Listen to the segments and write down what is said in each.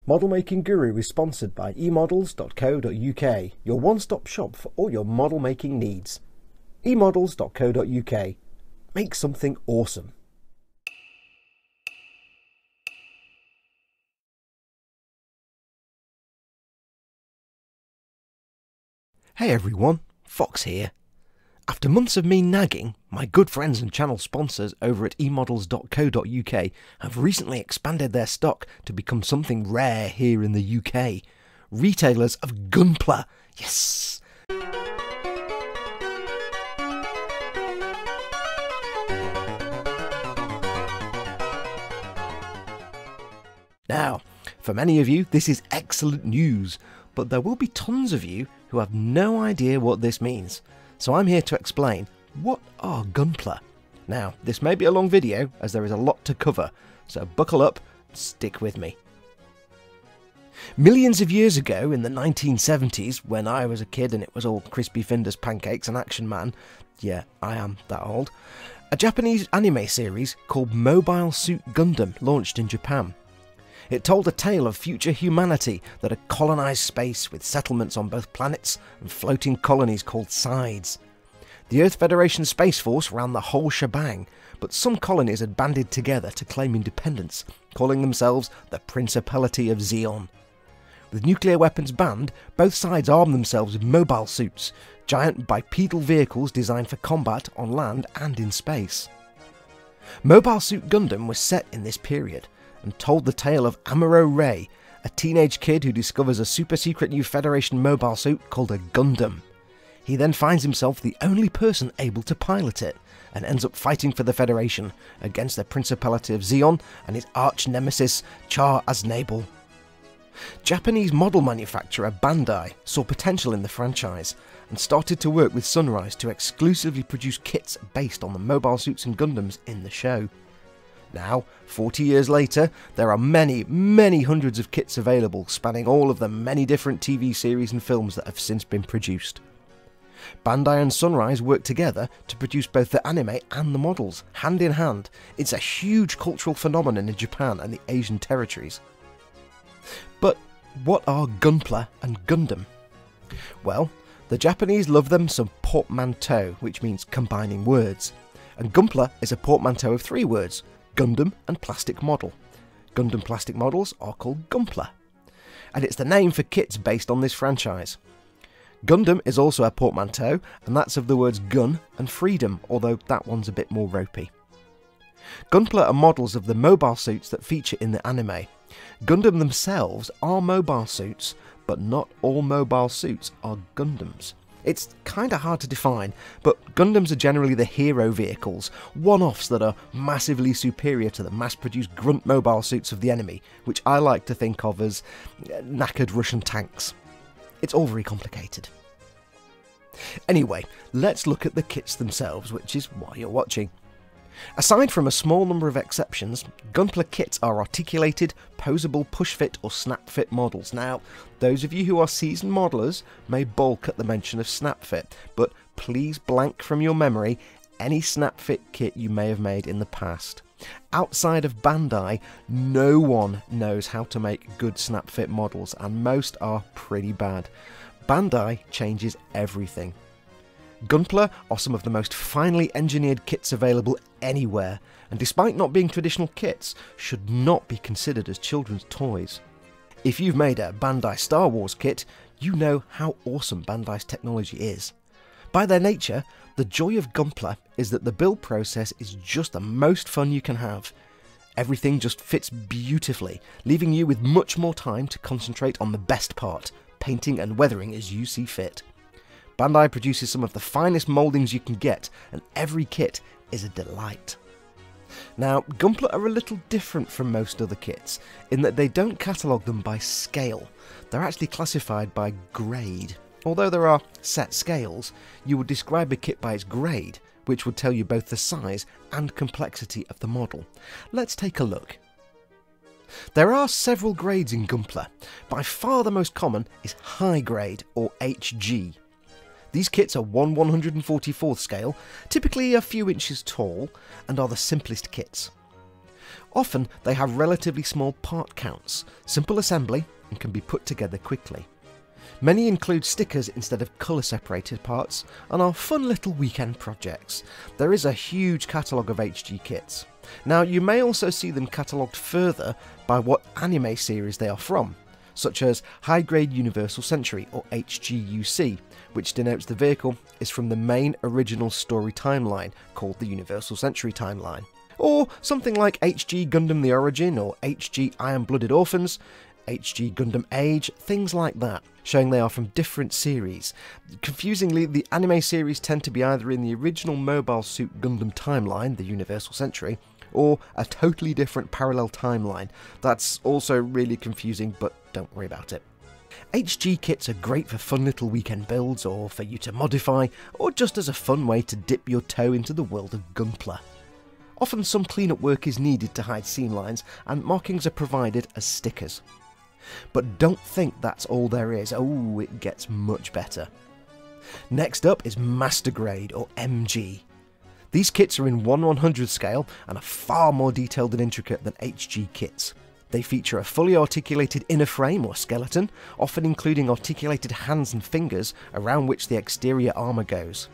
Model Making Guru is sponsored by emodels.co.uk, your one-stop shop for all your model making needs. emodels.co.uk. Make something awesome. Hey everyone, Foxx here. After months of me nagging, my good friends and channel sponsors over at emodels.co.uk have recently expanded their stock to become something rare here in the UK. Retailers of Gunpla. Yes! Now, for many of you this is excellent news, but there will be tons of you who have no idea what this means. So I'm here to explain, what are Gunpla? Now, this may be a long video as there is a lot to cover, so buckle up and stick with me. Millions of years ago in the 1970s, when I was a kid and it was all crispy fingers, pancakes and Action Man, yeah, I am that old, a Japanese anime series called Mobile Suit Gundam launched in Japan. It told a tale of future humanity that had colonised space with settlements on both planets and floating colonies called sides. The Earth Federation Space Force ran the whole shebang, but some colonies had banded together to claim independence, calling themselves the Principality of Zeon. With nuclear weapons banned, both sides armed themselves with mobile suits, giant bipedal vehicles designed for combat on land and in space. Mobile Suit Gundam was set in this period, and told the tale of Amuro Ray, a teenage kid who discovers a super secret new Federation mobile suit called a Gundam. He then finds himself the only person able to pilot it, and ends up fighting for the Federation against the Principality of Zeon and his arch-nemesis Char Aznable. Japanese model manufacturer Bandai saw potential in the franchise, and started to work with Sunrise to exclusively produce kits based on the mobile suits and Gundams in the show. Now, 40 years later, there are many, many hundreds of kits available, spanning all of the many different TV series and films that have since been produced. Bandai and Sunrise work together to produce both the anime and the models, hand in hand. It's a huge cultural phenomenon in Japan and the Asian territories. But what are Gunpla and Gundam? Well, the Japanese love them some portmanteau, which means combining words. And Gunpla is a portmanteau of 3 words: Gundam and plastic model. Gundam plastic models are called Gunpla, and it's the name for kits based on this franchise. Gundam is also a portmanteau, and that's of the words gun and freedom, although that one's a bit more ropey. Gunpla are models of the mobile suits that feature in the anime. Gundam themselves are mobile suits, but not all mobile suits are Gundams. It's kinda hard to define, but Gundams are generally the hero vehicles, one-offs that are massively superior to the mass-produced grunt mobile suits of the enemy, which I like to think of as knackered Russian tanks. It's all very complicated. Anyway, let's look at the kits themselves, which is why you're watching. Aside from a small number of exceptions, Gunpla kits are articulated, posable push-fit or snap-fit models. Now, those of you who are seasoned modelers may balk at the mention of snap-fit, but please blank from your memory any snap-fit kit you may have made in the past. Outside of Bandai, no one knows how to make good snap-fit models, and most are pretty bad. Bandai changes everything. Gunpla are some of the most finely engineered kits available anywhere, and despite not being traditional kits, should not be considered as children's toys. If you've made a Bandai Star Wars kit, you know how awesome Bandai's technology is. By their nature, the joy of Gunpla is that the build process is just the most fun you can have. Everything just fits beautifully, leaving you with much more time to concentrate on the best part, painting and weathering as you see fit. Bandai produces some of the finest mouldings you can get, and every kit is a delight. Now, Gunpla are a little different from most other kits, in that they don't catalogue them by scale. They're actually classified by grade. Although there are set scales, you would describe a kit by its grade, which would tell you both the size and complexity of the model. Let's take a look. There are several grades in Gunpla. By far the most common is high grade, or HG. These kits are 1/144th scale, typically a few inches tall, and are the simplest kits. Often they have relatively small part counts, simple assembly, and can be put together quickly. Many include stickers instead of colour separated parts and are fun little weekend projects. There is a huge catalogue of HG kits. Now you may also see them catalogued further by what anime series they are from, such as High Grade Universal Century or HGUC, which denotes the vehicle is from the main original story timeline called the Universal Century Timeline. Or something like HG Gundam The Origin or HG Iron Blooded Orphans, HG Gundam Age, things like that, showing they are from different series. Confusingly, the anime series tend to be either in the original Mobile Suit Gundam timeline, the Universal Century, or a totally different parallel timeline. That's also really confusing, but don't worry about it. HG kits are great for fun little weekend builds, or for you to modify, or just as a fun way to dip your toe into the world of Gunpla. Often some cleanup work is needed to hide seam lines, and markings are provided as stickers. But don't think that's all there is. Oh, it gets much better. Next up is Master Grade or MG. These kits are in 1/100 scale and are far more detailed and intricate than HG kits. They feature a fully articulated inner frame or skeleton, often including articulated hands and fingers around which the exterior armour goes.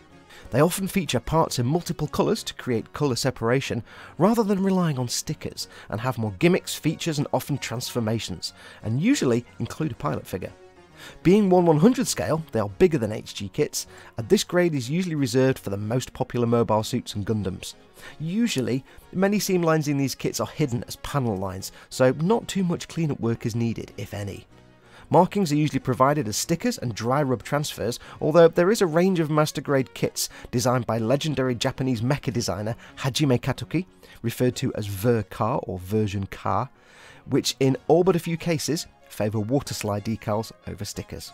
They often feature parts in multiple colours to create colour separation, rather than relying on stickers, and have more gimmicks, features and often transformations, and usually include a pilot figure. Being 1/100 scale, they are bigger than HG kits, and this grade is usually reserved for the most popular mobile suits and Gundams. Usually, many seam lines in these kits are hidden as panel lines, so not too much cleanup work is needed, if any. Markings are usually provided as stickers and dry rub transfers, although there is a range of master grade kits designed by legendary Japanese mecha designer Hajime Katoki, referred to as Ver-Car or Version Car, which in all but a few cases favour water slide decals over stickers.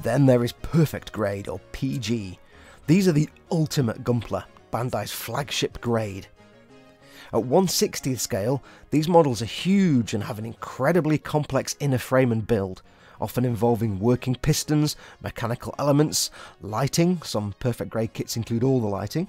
Then there is Perfect Grade or PG. These are the ultimate Gunpla, Bandai's flagship grade. At 1/60th scale, these models are huge and have an incredibly complex inner frame and build, often involving working pistons, mechanical elements, lighting, some perfect grade kits include all the lighting,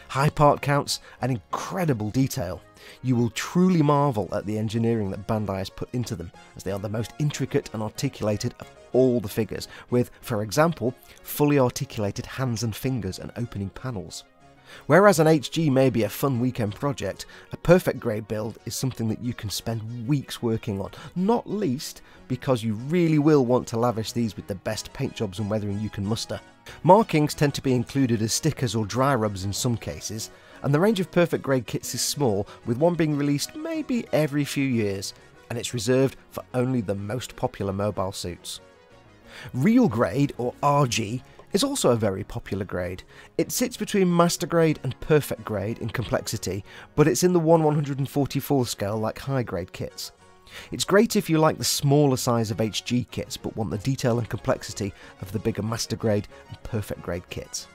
high part counts and incredible detail. You will truly marvel at the engineering that Bandai has put into them, as they are the most intricate and articulated of all the figures, with, for example, fully articulated hands and fingers and opening panels. Whereas an HG may be a fun weekend project, a perfect grade build is something that you can spend weeks working on, not least because you really will want to lavish these with the best paint jobs and weathering you can muster. Markings tend to be included as stickers or dry rubs in some cases, and the range of perfect grade kits is small, with one being released maybe every few years, and it's reserved for only the most popular mobile suits. Real Grade, or RG, is also a very popular grade. It sits between Master Grade and Perfect Grade in complexity, but it's in the 1/144 scale like high grade kits. It's great if you like the smaller size of HG kits but want the detail and complexity of the bigger Master Grade and Perfect Grade kits.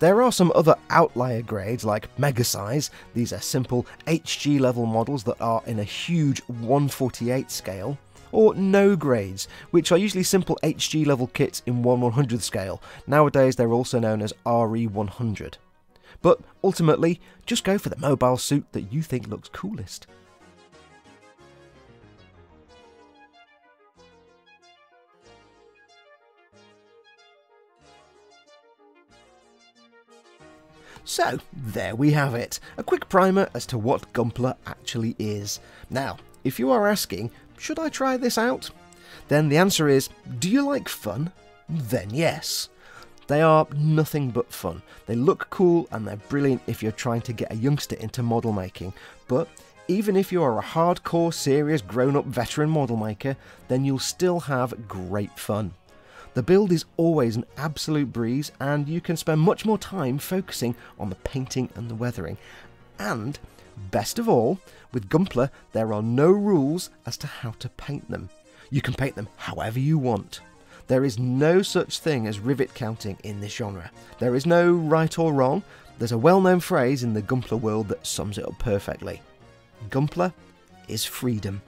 There are some other outlier grades like Mega Size. These are simple HG level models that are in a huge 1/48 scale. Or no grades, which are usually simple HG level kits in 1/100 scale. Nowadays they're also known as RE100. But ultimately, just go for the mobile suit that you think looks coolest. So, there we have it. A quick primer as to what Gunpla actually is. Now, if you are asking, should I try this out? Then the answer is, do you like fun? Then yes. They are nothing but fun. They look cool and they're brilliant if you're trying to get a youngster into model making. But even if you are a hardcore, serious, grown-up veteran model maker, then you'll still have great fun. The build is always an absolute breeze, and you can spend much more time focusing on the painting and the weathering. And best of all, with Gunpla, there are no rules as to how to paint them. You can paint them however you want. There is no such thing as rivet counting in this genre. There is no right or wrong. There's a well-known phrase in the Gunpla world that sums it up perfectly. Gunpla is freedom.